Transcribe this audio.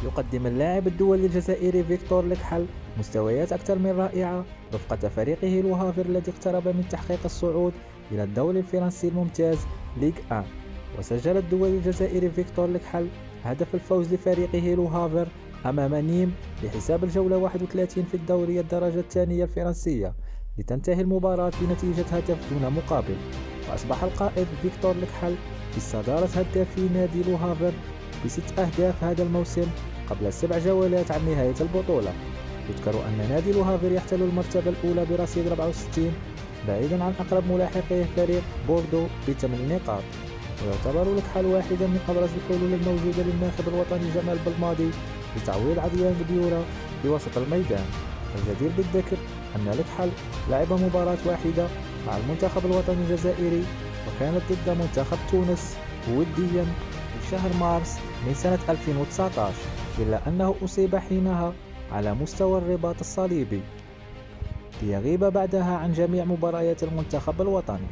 يقدم اللاعب الدولي الجزائري فيكتور لكحل مستويات أكثر من رائعة رفقة فريقه لو هافر الذي اقترب من تحقيق الصعود إلى الدوري الفرنسي الممتاز ليغ 1. وسجل الدولي الجزائري فيكتور لكحل هدف الفوز لفريقه لو هافر أمام نيم بحساب الجولة 31 في الدوري الدرجة الثانية الفرنسية، لتنتهي المباراة بنتيجة هدف دون مقابل. وأصبح القائد فيكتور لكحل في صدارة هدافي نادي لو هافر ب6 أهداف هذا الموسم قبل 7 جولات عن نهاية البطولة. يذكر أن نادي لو هافر يحتل المرتبة الأولى برصيد 64 بعيدا عن أقرب ملاحقه فريق بوردو ب8 نقاط. ويعتبر لكحل واحدا من أبرز الحلول الموجودة للناخب الوطني جمال بلماضي لتعويض عديان بيورا في وسط الميدان. الجدير بالذكر أن لكحل لعب مباراة واحدة مع المنتخب الوطني الجزائري، وكانت ضد منتخب تونس وديا في شهر مارس من سنة 2019، إلا أنه أصيب حينها على مستوى الرباط الصليبي ليغيب بعدها عن جميع مباريات المنتخب الوطني.